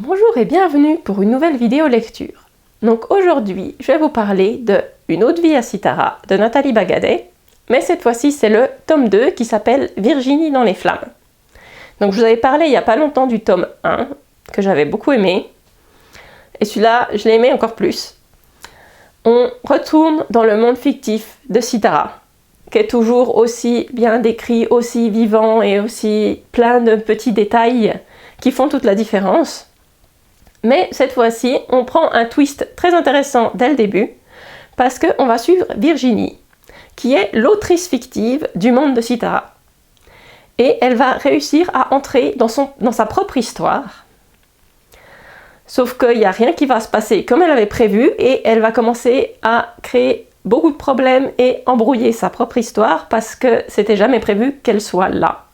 Bonjour et bienvenue pour une nouvelle vidéo lecture. Donc aujourd'hui, je vais vous parler de Une autre vie à Sitara de Nathalie Bagadet, mais cette fois-ci c'est le tome 2 qui s'appelle Virginie dans les flammes. Donc je vous avais parlé il n'y a pas longtemps du tome 1, que j'avais beaucoup aimé, et celui-là je l'ai aimé encore plus. On retourne dans le monde fictif de Sitara, qui est toujours aussi bien décrit, aussi vivant et aussi plein de petits détails qui font toute la différence. Mais cette fois-ci, on prend un twist très intéressant dès le début, parce qu'on va suivre Virginie, qui est l'autrice fictive du monde de Sitara. Et elle va réussir à entrer dans sa propre histoire. Sauf qu'il n'y a rien qui va se passer comme elle avait prévu, et elle va commencer à créer beaucoup de problèmes et embrouiller sa propre histoire, parce que c'était jamais prévu qu'elle soit là.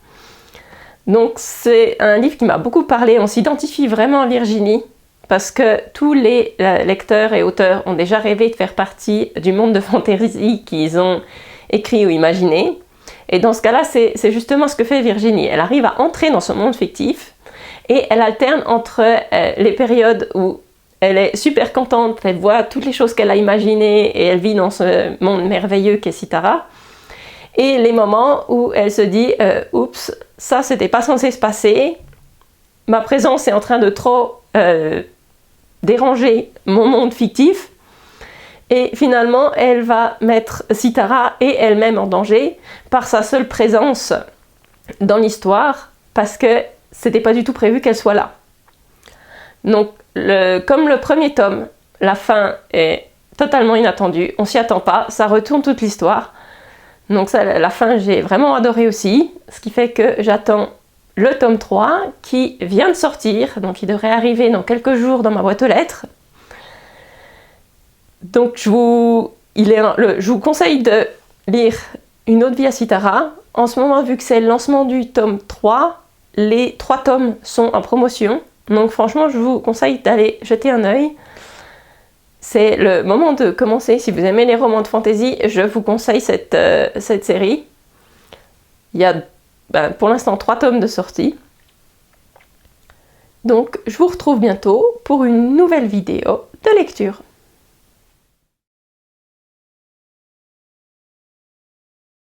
Donc c'est un livre qui m'a beaucoup parlé, on s'identifie vraiment à Virginie, parce que tous les lecteurs et auteurs ont déjà rêvé de faire partie du monde de fantasy qu'ils ont écrit ou imaginé. Et dans ce cas-là, c'est justement ce que fait Virginie. Elle arrive à entrer dans ce monde fictif et elle alterne entre les périodes où elle est super contente, elle voit toutes les choses qu'elle a imaginées et elle vit dans ce monde merveilleux qu'est Sitara, et les moments où elle se dit « Oups, ça c'était pas censé se passer, ma présence est en train de trop... déranger mon monde fictif », et finalement elle va mettre Sitara et elle-même en danger par sa seule présence dans l'histoire, parce que c'était pas du tout prévu qu'elle soit là. Donc comme le premier tome, la fin est totalement inattendue, on s'y attend pas, ça retourne toute l'histoire. Donc ça, la fin j'ai vraiment adoré aussi, ce qui fait que j'attends le tome 3 qui vient de sortir, donc il devrait arriver dans quelques jours dans ma boîte aux lettres. Donc je vous conseille de lire Une autre vie à Sitara. En ce moment, vu que c'est le lancement du tome 3, les 3 tomes sont en promotion. Donc franchement, je vous conseille d'aller jeter un œil. C'est le moment de commencer. Si vous aimez les romans de fantasy, je vous conseille cette série. Il y a pour l'instant 3 tomes de sortie. Donc je vous retrouve bientôt pour une nouvelle vidéo de lecture.